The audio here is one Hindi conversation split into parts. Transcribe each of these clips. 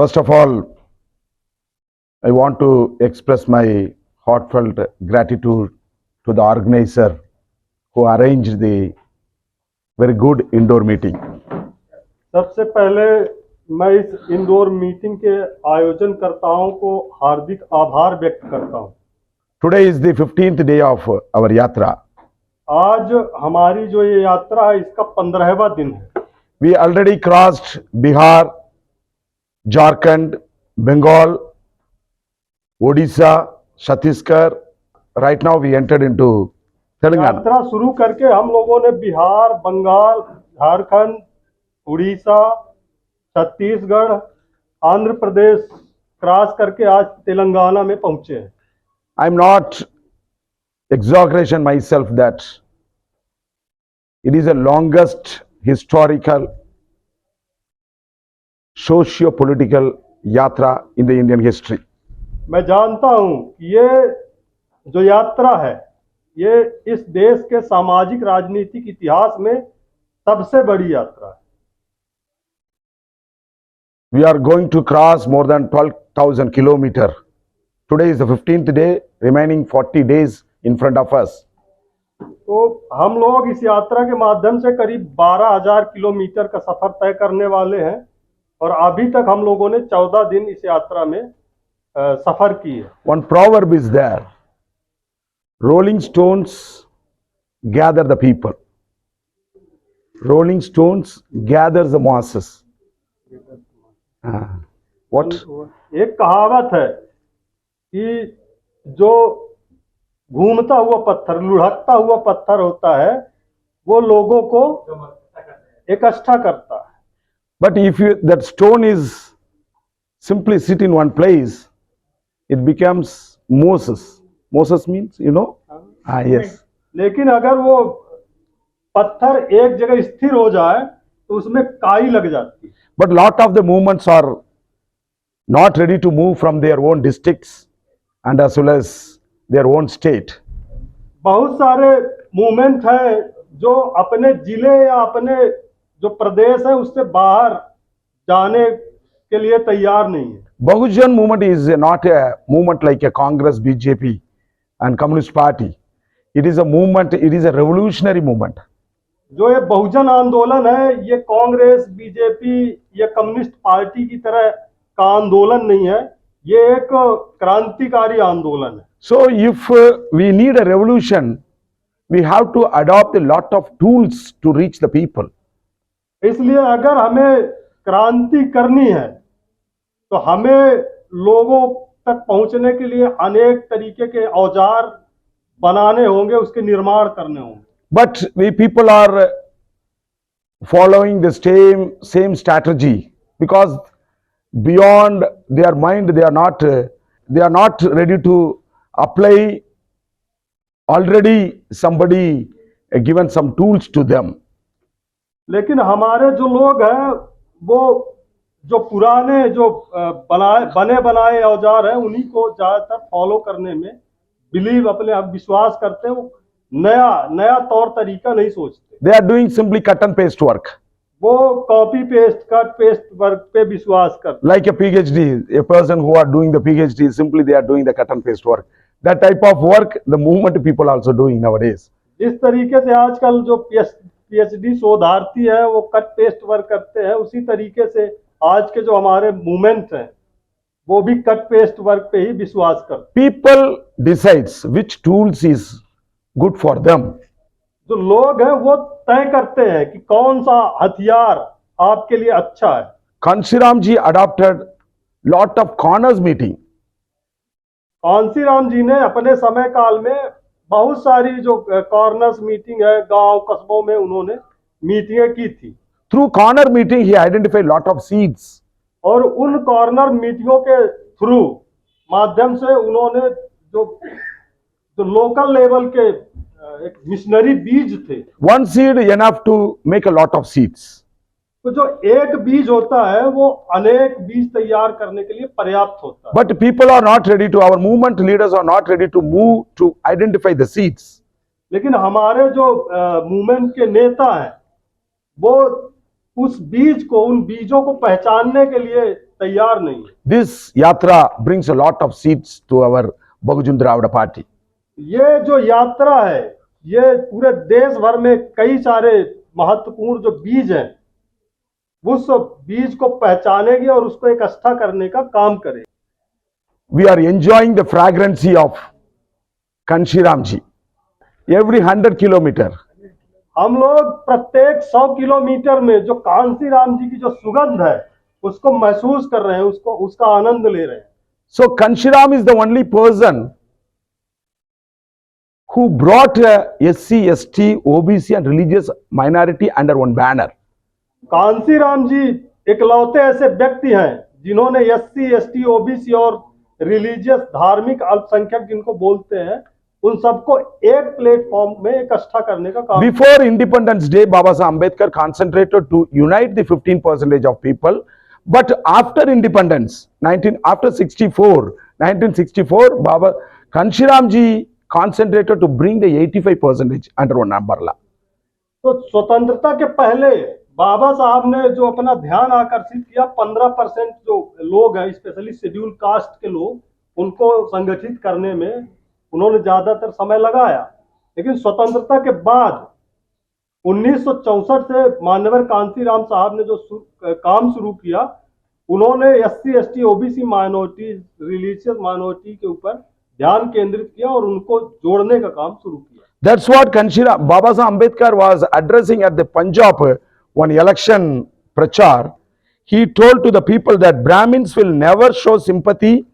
First of all, I want to express my heartfelt gratitude to the organizer who arranged the very good indoor meeting. सबसे पहले मैं इस इंडोर मीटिंग के आयोजनकर्ताओं को हार्दिक आभार व्यक्त करता हूं। Today is the 15th day of our yatra. आज हमारी जो ये यात्रा है इसका 15वां दिन है। We already crossed Bihar, Jharkhand, Bengal, Odisha, Chhattisgarh. Right now we entered into Telangana. यात्रा शुरू करके हम लोगों ने बिहार, बंगाल, झारखंड, उड़ीसा, छत्तीसगढ़, आंध्र प्रदेश क्रॉस करके आज तेलंगाना में पहुंचे हैं। I'm not exaggeration myself that it is the longest historical socio-political yatra in the Indian history. मैं जानता हूं कि ये जो यात्रा है ये इस देश के सामाजिक राजनीतिक इतिहास में सबसे बड़ी यात्रा है। We are going to cross more than 12,000 kilometers. Today is the 15th day, remaining 40 days in front of us. तो हम लोग इस यात्रा के माध्यम से करीब 12,000 किलोमीटर का सफर तय करने वाले हैं और अभी तक हम लोगों ने 14 दिन इस यात्रा में सफर किए। One proverb is there: rolling stones gather the people, rolling stones gather the masses. What? एक कहावत है कि जो घूमता हुआ पत्थर, लुढ़कता हुआ पत्थर होता है वो लोगों को इकट्ठा करता है। But if that stone is simply sit in one place, it becomes Moses. Moses means, you know? Yes. लेकिन अगर वो पत्थर एक जगह स्थिर हो जाए तो उसमें काई लग जाती है। But lot of the movements are not ready to move from their own districts and as well as their own state. बहुत सारे मूवमेंट हैं जो अपने जिले या अपने जो प्रदेश है उससे बाहर जाने के लिए तैयार नहीं है। Bahujan movement is not a movement like a Congress, BJP and Communist Party. It is a movement, it is a revolutionary movement. जो ये बहुजन आंदोलन है ये कांग्रेस, बीजेपी या कम्युनिस्ट पार्टी की तरह का आंदोलन नहीं है, ये एक क्रांतिकारी आंदोलन है। So if we need a revolution, we have to adopt a lot of tools to reach the people. इसलिए अगर हमें क्रांति करनी है तो हमें लोगों तक पहुंचने के लिए अनेक तरीके के औजार बनाने होंगे, उसके निर्माण करने होंगे। But we people are following the same strategy because beyond their mind they are not ready to apply. Already somebody given some tools to them. लेकिन हमारे जो लोग हैं वो जो पुराने जो बने बनाए औजार हैं उन्हीं को ज्यादातर फॉलो करने में बिलीव अपने आप विश्वास करते हैं। वो नया तौर तरीका नहीं सोचते। They are doing simply cut and paste work. वो copy paste, cut paste work पे विश्वास करते। Like a PhD, a person who are doing the PhD, simply they are doing the cut and paste work. That type of work, the movement people also doing nowadays. जिस तरीके से आजकल जो PhD शोधार्थी है वो कट पेस्ट वर्क करते हैं, उसी तरीके से आज के जो हमारे मूवमेंट हैं वो भी कट पेस्ट वर्क पे ही विश्वास करते। People decides which tools is good for them. जो लोग हैं वो तय करते हैं कि कौन सा हथियार आपके लिए अच्छा है। Kansiram ji adopted lot of corners meeting. Kanshiram जी ने अपने समय काल में बहुत सारी जो कॉर्नर्स मीटिंग है गांव कस्बों में उन्होंने मीटिंगें की थी। Through corner meeting he identified lot of seeds. और उन कॉर्नर मीटिंगों के थ्रू माध्यम से उन्होंने जो लोकल लेवल के एक मिशनरी बीज थे। One seed enough to make a lot of seeds. तो जो एक बीज होता है वो अनेक बीज तैयार करने के लिए पर्याप्त होता है। But people are not ready to, our movement leaders are not ready to move to identify the seeds. लेकिन हमारे जो मूवमेंट के नेता हैं वो उस बीज को, उन बीजों को पहचानने के लिए तैयार नहीं है। This yatra brings a lot of seats to our Bahujana Dravida Party. ये जो यात्रा है ये पूरे देश भर में कई सारे महत्वपूर्ण जो बीज हैं उस बीज को पहचानेगी और उसको इकट्ठा करने का काम करेगी। We are enjoying the fragrancy of Kanshiramji. Every 100 kilometer, हम लोग प्रत्येक 100 किलोमीटर में जो कांसी राम जी की जो सुगंध है उसको महसूस कर रहे हैं, उसको उसका आनंद ले रहे हैं। so Kanshiram is the only person who brought SC, ST, OBC and religious minority under one banner. Kansi Ram ji इकलौते ऐसे व्यक्ति हैं जिन्होंने SC, ST, OBC और रिलीजियस धार्मिक अल्पसंख्यक जिनको बोलते हैं उन सबको एक प्लेटफॉर्म में इकट्ठा करने का काम। Before Independence Day, Baba Saheb Ambedkar concentrated to unite the 15% of people. But after independence, after 1964, Baba Kanshiram ji concentrated to bring the 85% under one umbrella. तो स्वतंत्रता के पहले बाबा साहब ने जो अपना ध्यान आकर्षित किया 15% जो लोग हैं स्पेशली शेड्यूल कास्ट के लोग उनको संगठित करने में उन्होंने ज्यादातर समय लगाया। लेकिन स्वतंत्रता के बाद 1964 से मान्यवर कांसीराम साहब ने जो काम शुरू किया उन्होंने SC, ST, OBC minority religious minority के ऊपर ध्यान केंद्रित किया और उनको जोड़ने का काम शुरू किया। That's what Baba Saheb Ambedkar was addressing at the Punjab one election prachar. He told to the people that Brahmins will never show sympathy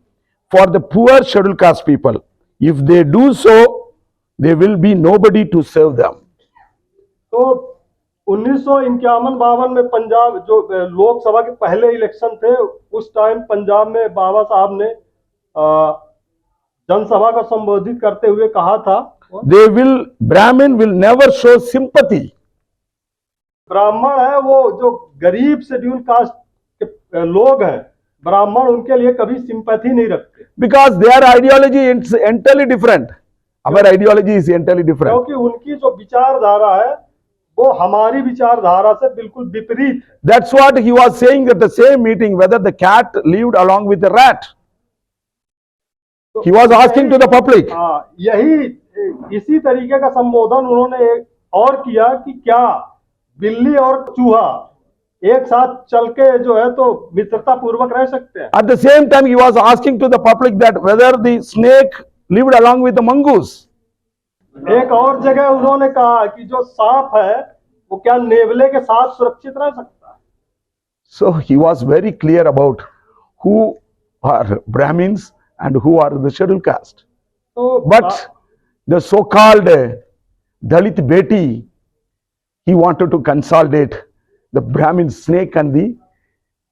for the poor scheduled caste people. If they do so, there will be nobody to serve them. तो 1951-52 में पंजाब जो लोकसभा के पहले इलेक्शन थे उस टाइम पंजाब में बाबा साहब ने जनसभा को संबोधित करते हुए कहा था Brahmin will never show sympathy. ब्राह्मण है वो जो गरीब शेड्यूल कास्ट के लोग हैं ब्राह्मण उनके लिए कभी सिंपैथी नहीं रखते। Because their ideology is entirely different. Our ideology is entirely different. क्योंकि उनकी जो विचारधारा है वो हमारी विचारधारा से बिल्कुल विपरीत है। That's what he was saying at the same meeting, whether the cat lived along with the rat. He was asking to the public. हाँ, इसी तरीके का संबोधन उन्होंने और किया कि क्या बिल्ली और चूहा एक साथ चल के जो है तो मित्रता पूर्वक रह सकते हैं। At the same time, he was asking to the public that whether the snake lived along with the mongoose. एक और जगह उन्होंने कहा कि जो सांप है वो क्या नेवले के साथ सुरक्षित रह सकता है। So he was very clear about who are Brahmins and who are the scheduled caste. But the so-called Dalit Beti, he wanted to consolidate the Brahmin snake and the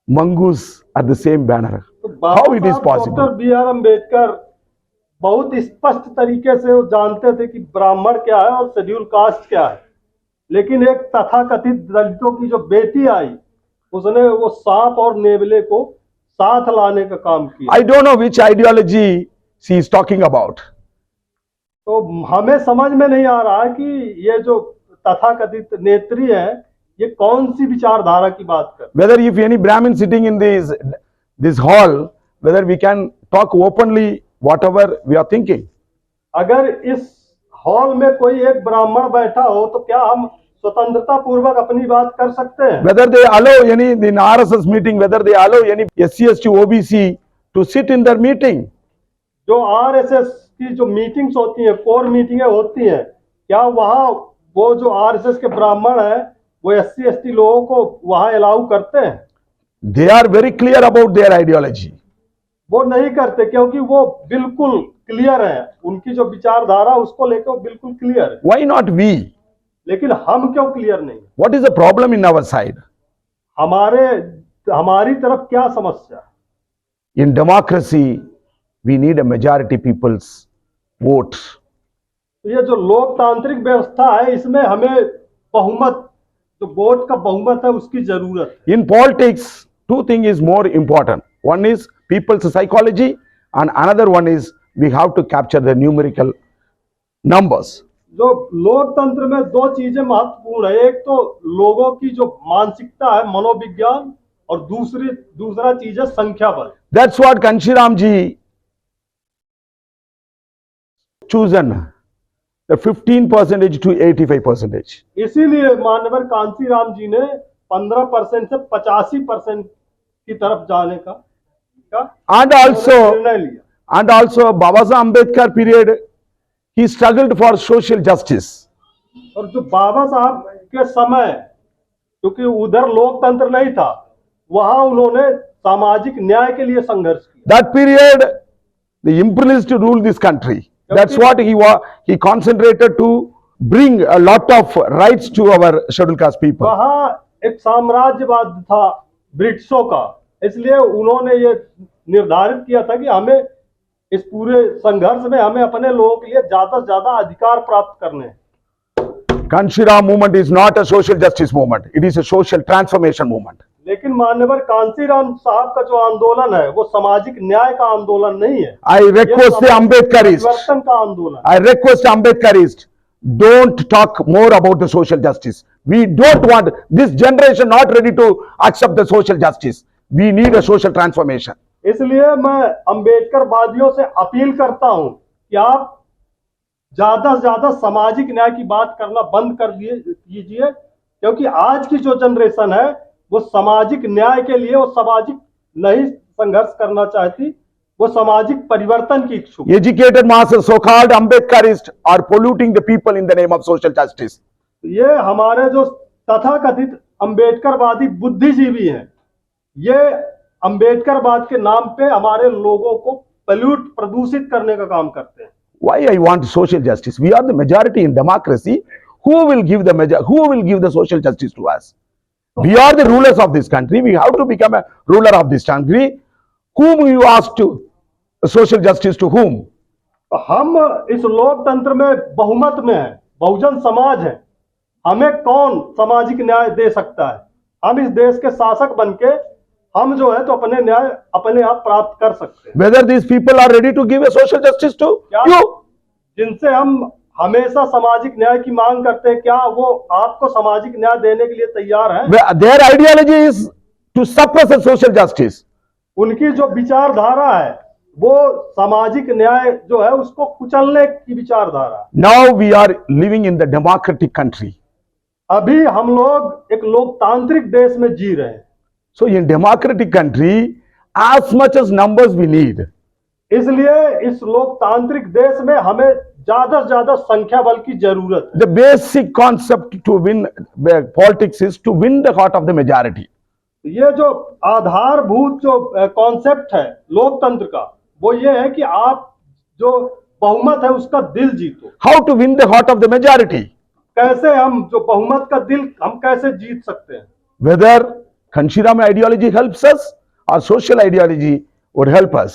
mongoose at the same banner. How it is possible? Doctor B.R. Ambedkar बहुत स्पष्ट तरीके से वो जानते थे कि ब्राह्मण क्या है और शेड्यूल कास्ट क्या है, लेकिन एक तथाकथित दलितों की जो बेटी आई उसने वो सांप और नेवले को साथ लाने का काम किया। I don't know which ideology she is talking about. तो हमें समझ में नहीं आ रहा कि ये जो तथाकथित नेत्री है ये कौन सी विचारधारा की बात कर। Whether if any Brahmin sitting in this hall, whether we can talk openly whatever we are thinking. अगर इस हॉल में कोई एक ब्राह्मण बैठा हो तो क्या हम स्वतंत्रता पूर्वक अपनी बात कर सकते हैं? Whether they allow any in RSS meeting, whether they allow any SC, ST, OBC to sit in their meeting. जो RSS की जो मीटिंग्स होती हैं, कोर मीटिंगें होती हैं, क्या वहाँ वो जो RSS के ब्राह्मण हैं वो SC, ST लोगों को वहाँ अलाउ करते हैं? They are very clear about their ideology. वो नहीं करते क्योंकि वो बिल्कुल क्लियर है, उनकी जो विचारधारा उसको लेकर वो बिल्कुल क्लियर है। Why not we? लेकिन हम क्यों क्लियर नहीं? What is the problem in our side? हमारी तरफ क्या समस्या? In democracy, we need a majority people's vote. तो ये जो लोकतांत्रिक व्यवस्था है इसमें हमें बहुमत, जो वोट का बहुमत है उसकी जरूरत है। In politics, two things is more important. One is people's psychology and another one is we have to capture the numerical numbers. जो लोकतंत्र में दो चीजें महत्वपूर्ण है, एक तो लोगों की जो मानसिकता है, मनोविज्ञान, और दूसरा चीज है संख्या बल। That's what Kanshiram ji chosen, the 15% to 85%. इसीलिए मान्यवर कांसीराम जी ने 15% से 85% की तरफ जाने का And also, निर्णय लिया। and also Baba Saheb Ambedkar period, he struggled for social justice. और जो बाबा साहब के समय, क्योंकि उधर लोकतंत्र नहीं था, वहां उन्होंने सामाजिक न्याय के लिए संघर्ष किया। That period, the imperialists ruled this country. That's what he concentrated to bring a lot of rights to our scheduled caste people. वहां एक साम्राज्यवाद था ब्रिटिशों का, इसलिए उन्होंने ये निर्धारित किया था कि हमें इस पूरे संघर्ष में हमें अपने लोगों के लिए ज्यादा से ज्यादा अधिकार प्राप्त करने हैं। Kanshiram movement is not a social justice movement. It is a social transformation movement. लेकिन मान्यवर कांसीराम साहब का जो आंदोलन है वो सामाजिक न्याय का आंदोलन नहीं है। I request the Ambedkarists, परिवर्तन का आंदोलन। I request Ambedkarists, don't talk more about the social justice. We don't want this generation not ready to accept the social justice. We need a social transformation. इसलिए मैं अंबेडकर वादियों से अपील करता हूं कि आप ज्यादा से ज्यादा सामाजिक न्याय की बात करना बंद कर कीजिए, क्योंकि आज की जो जनरेशन है वो सामाजिक न्याय के लिए वो सामाजिक नहीं संघर्ष करना चाहती, वो सामाजिक परिवर्तन की इच्छुक। Educated masses, so-called Ambedkarists, are polluting the people in the name of social justice. ये हमारे जो तथाकथित अंबेडकरवादी बुद्धिजीवी हैं, ये अंबेडकरवाद के नाम पे हमारे लोगों को प्रदूषित करने का काम करते हैं। Why I want social justice? We are the majority in democracy. Who will give the social justice to us? We are the rulers of this country. We have to become a ruler of this country. Whom you ask to social justice to whom? हम इस लोकतंत्र में बहुमत में हैं, बहुजन समाज है, हमें कौन सामाजिक न्याय दे सकता है? हम इस देश के शासक बनके हम जो है तो अपने न्याय अपने आप प्राप्त कर सकते हैं। Whether these people are ready to give a social justice to you? जिनसे हम हमेशा सामाजिक न्याय की मांग करते हैं, क्या वो आपको सामाजिक न्याय देने के लिए तैयार हैं? Their ideology is to suppress the social justice. उनकी जो विचारधारा है वो सामाजिक न्याय जो है उसको कुचलने की विचारधारा है। Now we are living in the democratic country. अभी हम लोग एक लोकतांत्रिक देश में जी रहे हैं। So in democratic country, as much as numbers we need. इसलिए इस लोकतांत्रिक देश में हमें ज्यादा से ज्यादा संख्या बल की जरूरत है। The basic concept to win politics is to win the heart of the majority. ये जो आधारभूत जो कॉन्सेप्ट है लोकतंत्र का, वो ये है कि आप जो बहुमत है उसका दिल जीतो। How to win the heart of the majority? कैसे हम जो बहुमत का दिल हम कैसे जीत सकते हैं? Whether Kanshiram ideology helps us or social ideology would help us.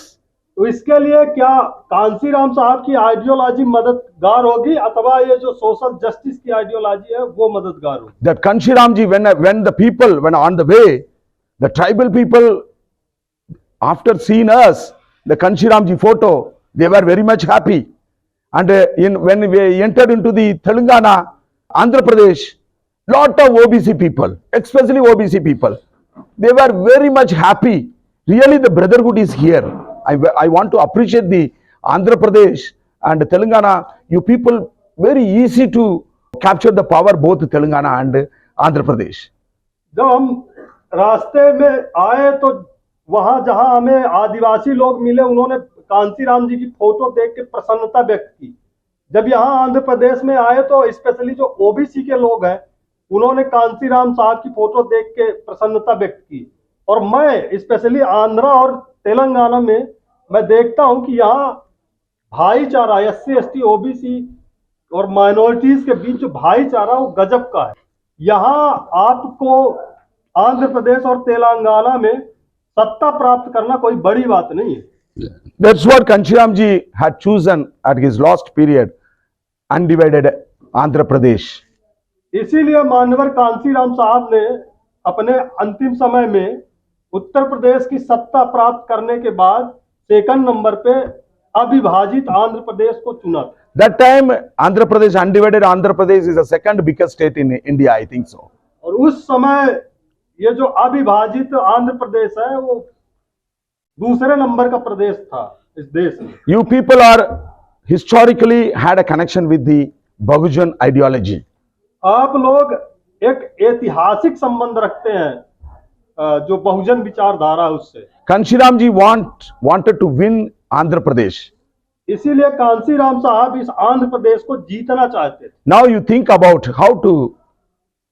तो इसके लिए क्या कांसीराम साहब की आइडियोलॉजी मददगार होगी अथवा ये जो सोशल जस्टिस की आइडियोलॉजी है वो मददगार होगी? That Kanshiram ji, when the people, when on the way, the tribal people, after seeing us, the Kanshiram ji photo, they were very much happy. And when we entered into the Telangana, Andhra Pradesh, lot of OBC people, especially OBC people, they were very much happy. Really, the brotherhood is here. I want to appreciate the Andhra Pradesh and Telangana. You people very easy to capture the power, both Telangana and Andhra Pradesh. जब हम रास्ते में आए तो वहां जहां हमें आदिवासी लोग मिले, उन्होंने कांसीराम जी की फोटो देख के प्रसन्नता व्यक्त की। जब यहाँ आंध्र प्रदेश में आए तो स्पेशली जो ओबीसी के लोग हैं उन्होंने कांसीराम साहब की फोटो देख के प्रसन्नता व्यक्त की। और मैं स्पेशली आंध्रा और तेलंगाना में मैं देखता हूं कि यहाँ भाईचारा एससी एसटी ओबीसी और माइनॉरिटीज के बीच जो भाईचारा वो गजब का है। यहाँ आपको आंध्र प्रदेश और तेलंगाना में सत्ता प्राप्त करना कोई बड़ी बात नहीं है। That's what Kanshiram ji had chosen at his last period, undivided Andhra Pradesh. इसीलिए मानवर कांसीराम साहब ने अपने अंतिम समय में उत्तर प्रदेश की सत्ता प्राप्त करने के बाद सेकंड नंबर पे अविभाजित आंध्र प्रदेश को चुना। That time, Andhra Pradesh, undivided Andhra Pradesh is the second biggest state in India, I think so. और उस समय ये जो अविभाजित आंध्र प्रदेश है वो दूसरे नंबर का प्रदेश था इस देश में। You people are historically had a connection with the Bahujan ideology. आप लोग एक ऐतिहासिक संबंध रखते हैं जो बहुजन विचारधारा है उससे। Kanshiram ji wanted to win Andhra Pradesh. इसीलिए कांसीराम साहब इस आंध्र प्रदेश को जीतना चाहते थे। Now you think about how to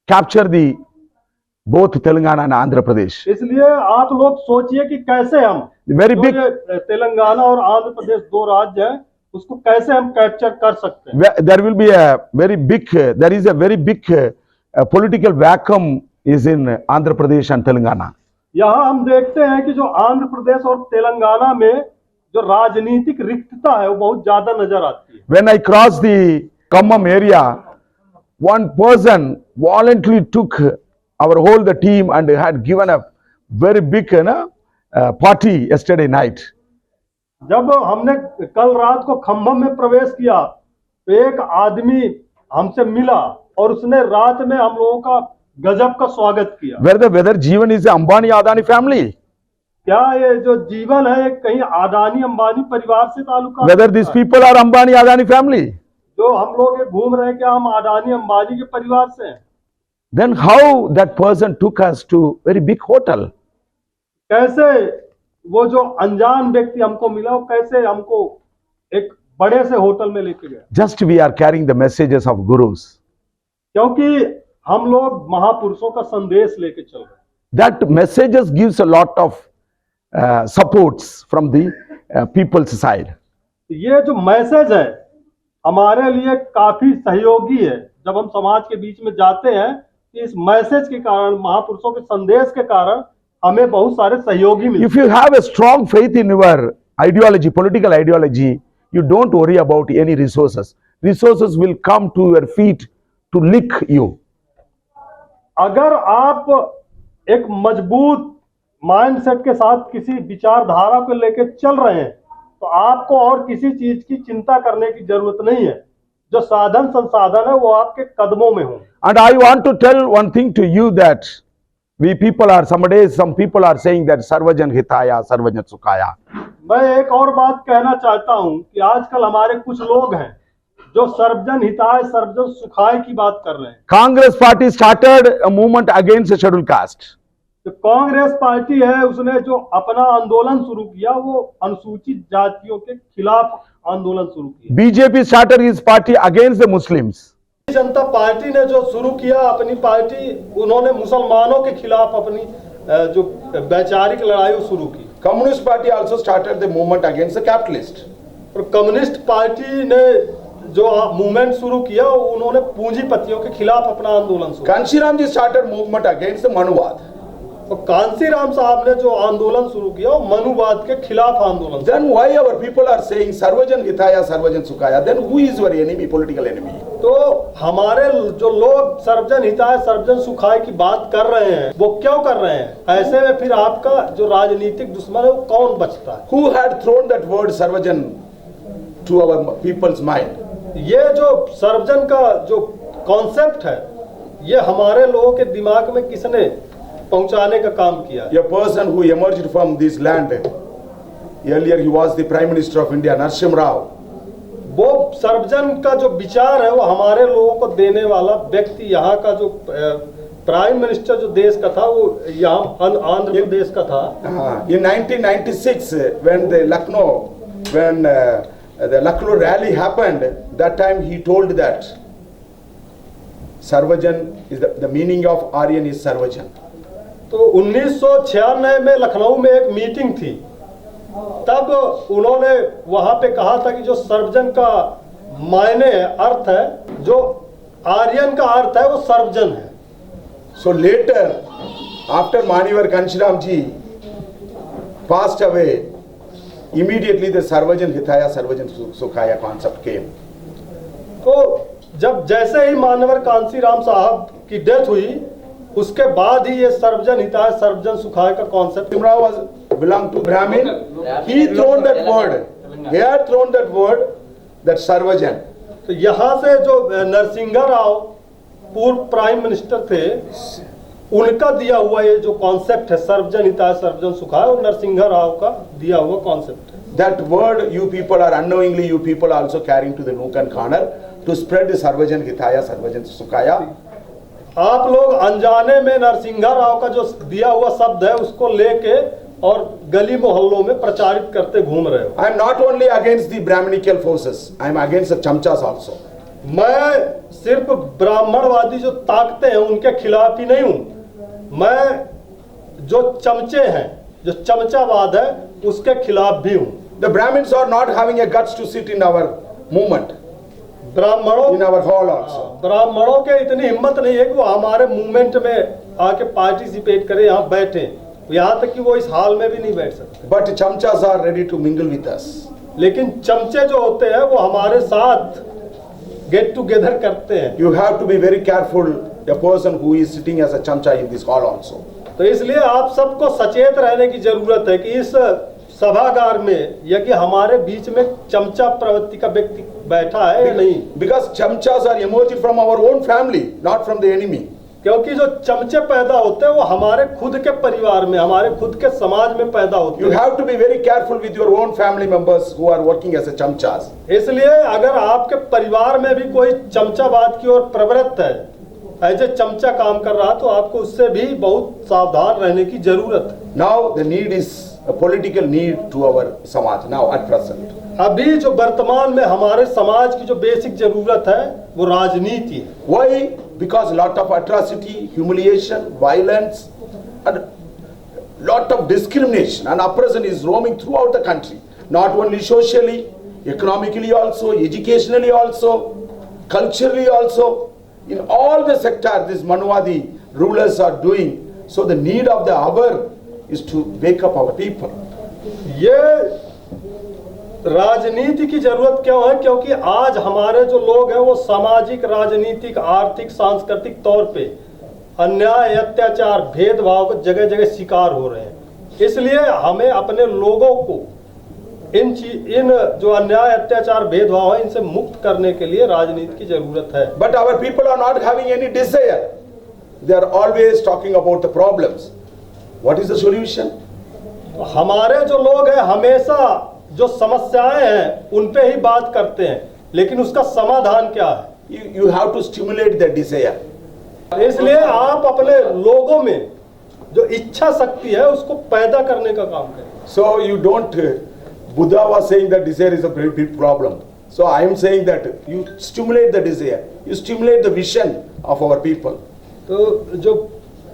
capture the both Telangana and Andhra Pradesh. इसलिए आप लोग सोचिए कि कैसे हम Very जो big, ये तेलंगाना और आंध्र प्रदेश दो राज्य हैं उसको कैसे हम कैप्चर कर सकते हैं। there will be a very big, there is a very big political vacuum is in Andhra Pradesh and Telangana. यहाँ हम देखते हैं कि जो आंध्र प्रदेश और तेलंगाना में जो राजनीतिक रिक्तता है वो बहुत ज्यादा नजर आती है। When I crossed the Khammam area, one person voluntarily took our whole the team and had given a very big party yesterday night. जब हमने कल रात को खम्भम में प्रवेश किया तो एक आदमी हमसे मिला और उसने रात में हम लोगों का गजब का स्वागत किया। Whether Jeevan is a Ambani Adani family, क्या ये जो जीवन है कहीं अडानी अंबानी परिवार से ताल्लुका? whether these people are Ambani Adani family, जो हम लोग ये घूम रहे हैं क्या हम अडानी अंबानी के परिवार से हैं? then how that person took us to very big hotel? कैसे वो जो अनजान व्यक्ति हमको मिला वो कैसे हमको एक बड़े से होटल में लेके गया? Just we are carrying the messages of gurus. क्योंकि हम लोग महापुरुषों का संदेश लेके चल रहे हैं। That messages gives a lot of supports from the people's side. ये जो मैसेज है हमारे लिए काफी सहयोगी है। जब हम समाज के बीच में जाते हैं कि इस मैसेज के कारण महापुरुषों के संदेश के कारण हमें बहुत सारे सहयोगी मिलते हैं। If you have a strong faith in your ideology, political ideology, you don't worry about any resources. Resources will come to your feet to lick you. अगर आप एक मजबूत माइंडसेट के साथ किसी विचारधारा को लेकर चल रहे हैं तो आपको और किसी चीज की चिंता करने की जरूरत नहीं है। जो साधन संसाधन है वो आपके कदमों में हो। And I want to tell one thing to you that we people are, some people are saying that Sarvajan Hitaya, Sarvajan Sukhaya. मैं एक और बात कहना चाहता हूं कि आजकल हमारे कुछ लोग हैं जो सर्वजन हिताय सर्वजन सुखाय की बात कर रहे हैं। Congress party started a movement against the scheduled caste. तो कांग्रेस पार्टी है उसने जो अपना आंदोलन शुरू किया वो अनुसूचित जातियों के खिलाफ आंदोलन शुरू किया। BJP started his party against the Muslims. Janata party ने जो शुरू किया अपनी पार्टी उन्होंने मुसलमानों के खिलाफ अपनी जो वैचारिक लड़ाई शुरू की। Communist party also started the movement against the capitalist. और कम्युनिस्ट पार्टी ने जो मूवमेंट शुरू किया उन्होंने पूंजीपतियों के खिलाफ अपना आंदोलन शुरू। Kanshiram ji started movement against the Manuvad. और कांसीराम साहब ने जो आंदोलन शुरू किया वो मनुवाद के खिलाफ आंदोलन। Then why our people are saying Sarvajan Hitaya, Sarvajan Sukhaya? Then who is your enemy, political enemy? तो हमारे जो लोग सर्वजन हिताय सर्वजन सुखाय की बात कर रहे हैं वो क्यों कर रहे हैं? ऐसे में फिर आपका जो राजनीतिक दुश्मन है वो कौन बचता है? Who had thrown that word Sarvajan to our people's mind? ये जो सर्वजन का जो कॉन्सेप्ट है ये हमारे लोगों के दिमाग में किसने पहुंचाने का काम किया? A person who emerged from this land. Earlier he was the Prime Minister of India, Narasimha Rao. वो सर्वजन का जो विचार है वो हमारे लोगों को देने वाला व्यक्ति यहाँ का जो प्राइम मिनिस्टर जो देश का था वो यहाँ आंध्र प्रदेश का था। In 1996 when the Lucknow rally happened, that time he told that Sarvajan is the meaning of Aryan is Sarvajan. तो 1996 में लखनऊ में एक मीटिंग थी तब उन्होंने वहां पे कहा था कि जो सर्वजन का मायने अर्थ है जो आर्यन का अर्थ है वो सर्वजन है। So later, after Manivar Kanshiram ji passed away, immediately the Sarvajan Hitaya, Sarvajan Sukhaya concept came. तो जब जैसे ही मानवर कांसीराम साहब की डेथ हुई उसके बाद ही ये सर्वजन हिताय सर्वजन सुखाय का concept. Rao was belonged to Brahmin. He thrown that word. He had thrown that word, that Sarvajan. तो यहाँ से जो नरसिंहा राव पूर्व प्राइम मिनिस्टर थे उनका दिया हुआ ये जो कॉन्सेप्ट है सर्वजन हिताय सर्वजन सुखाय, और नरसिंह राव का दिया हुआ कॉन्सेप्ट है। That word you people are unknowingly, you people are also carrying to the nook and corner to spread the Sarvajan Hitaya, Sarvajan Sukhaya. आप लोग अनजाने में नरसिंह राव का जो दिया हुआ शब्द है उसको लेके और गली मोहल्लों में प्रचारित करते घूम रहे हो। I am not only against the Brahminical forces, I am against the chamchas also. मैं सिर्फ ब्राह्मणवादी जो ताकतें हैं उनके खिलाफ ही नहीं हूं, मैं जो चमचे हैं, जो चमचावाद है उसके खिलाफ भी हूं। The Brahmins are not having a guts to sit in our movement, ब्राह्मणों in our hall also. ब्राह्मणों के इतनी हिम्मत नहीं है कि वो हमारे मूवमेंट में आके पार्टिसिपेट करें, यहाँ बैठे, यहाँ तक कि वो इस हाल में भी नहीं बैठ सकते। But chamchas are ready to mingle with us. लेकिन चमचे जो होते हैं वो हमारे साथ गेट टुगेदर करते हैं। You have to be very careful, a person who is sitting as a chamcha in this hall also. तो इसलिए आप सबको सचेत रहने की जरूरत है कि इस सभागार में या कि हमारे बीच में चमचा प्रवृत्ति का व्यक्ति बैठा है या नहीं, Because chamchas are emerged from our own family, not from the enemy. क्योंकि जो चमचे पैदा होते हैं वो हमारे खुद के परिवार में, हमारे खुद के समाज में पैदा होते You हैं। have to be very careful with your own family members who are working as a chamchas. इसलिए अगर आपके परिवार में भी कोई चमचावाद की ओर प्रवृत्त है, एज ए चमचा काम कर रहा, तो आपको उससे भी बहुत सावधान रहने की जरूरत है। Now the need is a political need to our samaj now at present. अभी जो वर्तमान में हमारे समाज की जो बेसिक जरूरत है वो राजनीति है। Why? Because lot of atrocity, humiliation, violence, and lot of discrimination and oppression is roaming throughout the country. Not only socially, economically also, educationally also, culturally also. In all the sectors, these Manwadi rulers are doing. So the need of the hour is to wake up our people. ये राजनीति की जरूरत क्यों है? क्योंकि आज हमारे जो लोग हैं वो सामाजिक, राजनीतिक, आर्थिक, सांस्कृतिक तौर पे अन्याय, अत्याचार, भेदभाव को जगह जगह शिकार हो रहे हैं। इसलिए हमें अपने लोगों को इन जो अन्याय, अत्याचार, भेदभाव है इनसे मुक्त करने के लिए राजनीति की जरूरत है। But our people are not having any desire. They are always talking about the problems. What is the solution? हमारे जो लोग हैं हमेशा जो समस्याएं हैं उन पे ही बात करते हैं, लेकिन उसका समाधान क्या है? You have to stimulate the desire. इसलिए आप अपने लोगों में जो इच्छा शक्ति है उसको पैदा करने का काम करें। So you don't. Buddha was saying that desire is a very big problem. So I am saying that you stimulate the desire. You stimulate the vision of our people. तो जो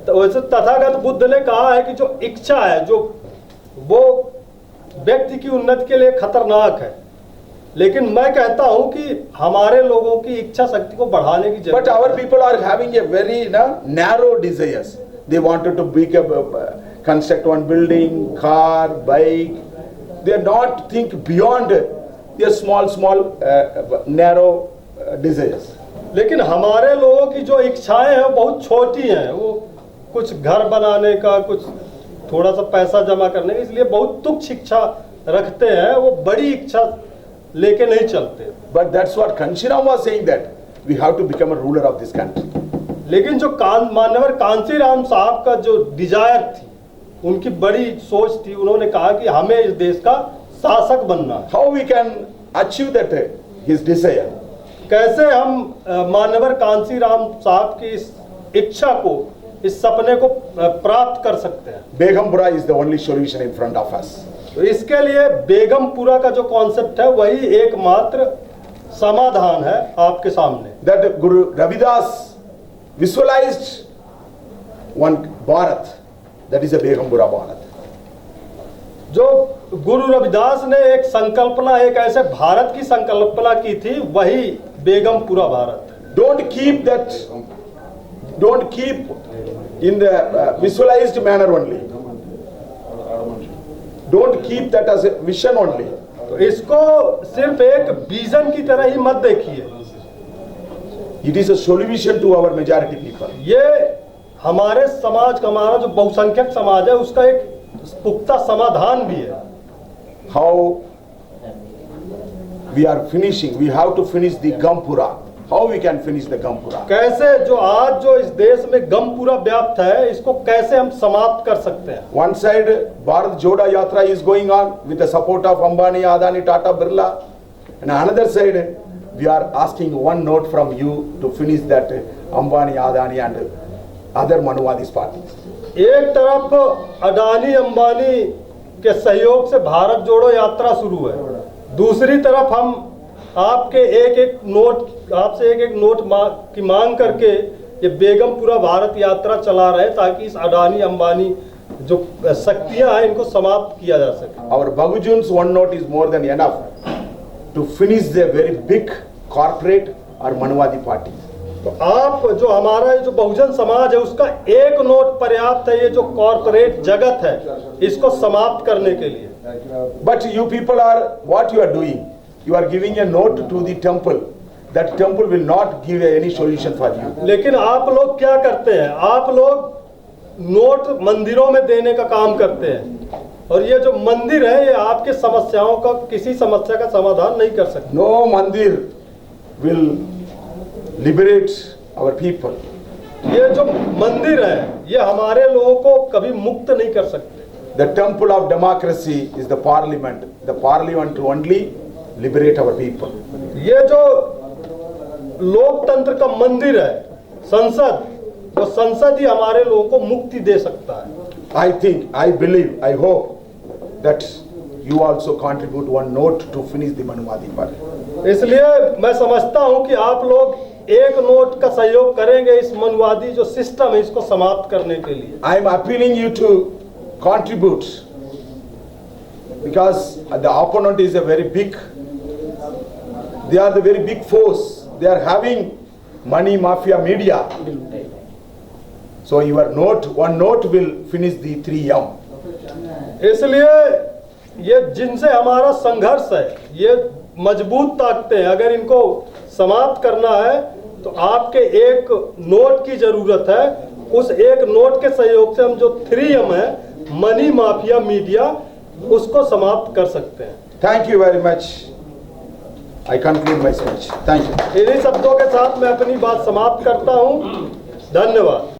वैसे तथागत बुद्ध ने कहा है कि जो इच्छा है जो वो व्यक्ति की उन्नति के लिए खतरनाक है, लेकिन मैं कहता हूं कि हमारे लोगों की इच्छा शक्ति को बढ़ाने की But जरूरत है। our people are having a very narrow desires. They wanted to construct one building, car, bike. They are not think beyond their small narrow desires. लेकिन हमारे लोगों की जो इच्छाएं हैं वो बहुत छोटी हैं, वो कुछ घर बनाने का, कुछ थोड़ा सा पैसा जमा करने का, इसलिए बहुत तुच्छ इच्छा रखते हैं, वो बड़ी इच्छा लेके नहीं चलते। But that's what Kanshiram was saying, that we have to become a ruler of this country. लेकिन जो मान्यवर कांसीराम साहब का जो डिजायर थी, उनकी बड़ी सोच थी, उन्होंने कहा कि हमें इस देश का शासक बनना है। How we can achieve that his desire? कैसे हम मान्यवर कांसीराम साहब की इस इच्छा को, इस सपने को प्राप्त कर सकते हैं? Begumpura is the only solution in front of us. तो इसके लिए बेगमपुरा का जो कॉन्सेप्ट है वही एकमात्र समाधान है आपके सामने। That Guru Ravidas visualized one Bharat, that is a Begumpura Bharat. जो गुरु रविदास ने एक संकल्पना, एक ऐसे भारत की संकल्पना की थी, वही Begumpura Bharat. Don't keep in the visualized manner only. Don't keep that as a vision only. तो इसको सिर्फ एक विजन की तरह ही मत देखिए, It is a solution to our majority people. ये हमारे समाज का, हमारा जो बहुसंख्यक समाज है उसका एक पुख्ता समाधान भी है। How we are finishing, we have to finish the Gampura. how we can finish the Gampura. कैसे जो आज जो इस देश में गम पूरा व्याप्त है, इसको कैसे हम समाप्त कर सकते हैं। One side, Bharat Joda Yatra is going on with the support of Ambani, Adani, Tata, Birla. And another side, we are asking one note from you to finish that Ambani, Adani and other Manuvadis parties. एक तरफ अडानी अंबानी के सहयोग से भारत जोड़ो यात्रा शुरू है, दूसरी तरफ हम आपके एक एक नोट की मांग करके ये बेगमपुरा भारत यात्रा चला रहे हैं ताकि इस अडानी अंबानी जो शक्तियां हैं इनको समाप्त किया जा सके। Our Bahujan's one note is more than enough to finish the very big corporate or Manuvadi parties. तो आप जो हमारा ये जो बहुजन समाज है उसका एक नोट पर्याप्त है, ये जो कॉर्पोरेट जगत है इसको समाप्त करने के लिए। But you people are, what you are doing? You are giving a note to the temple. That temple will not give any solution for you. लेकिन आप लोग क्या करते हैं, आप लोग नोट मंदिरों में देने का काम करते हैं और ये जो मंदिर है ये आपके समस्याओं का किसी समस्या का समाधान नहीं कर सकते। No mandir will liberate our people. ये जो मंदिर है ये हमारे लोगों को कभी मुक्त नहीं कर सकते। The temple of democracy is the parliament. The parliament to only liberate our people. ये जो लोकतंत्र का मंदिर है संसद, वो संसद ही हमारे लोगों को मुक्ति दे सकता है। I think, I believe, I hope that you also contribute one note to finish the Manuvadi party. इसलिए मैं समझता हूं कि आप लोग एक नोट का सहयोग करेंगे इस मनुवादी जो सिस्टम है इसको समाप्त करने के लिए। I am appealing you to contribute because the opponent is a very big, they are the very big force. They are having money mafia media. So your note, one note will finish the 3M. इसलिए ये जिनसे हमारा संघर्ष है ये मजबूत ताकतें हैं, अगर इनको समाप्त करना है तो आपके एक नोट की जरूरत है। उस एक नोट के सहयोग से हम जो 3M है मनी माफिया मीडिया उसको समाप्त कर सकते हैं। Thank you very much. I conclude my speech. Thank you. इन्हीं शब्दों के साथ मैं अपनी बात समाप्त करता हूं। धन्यवाद।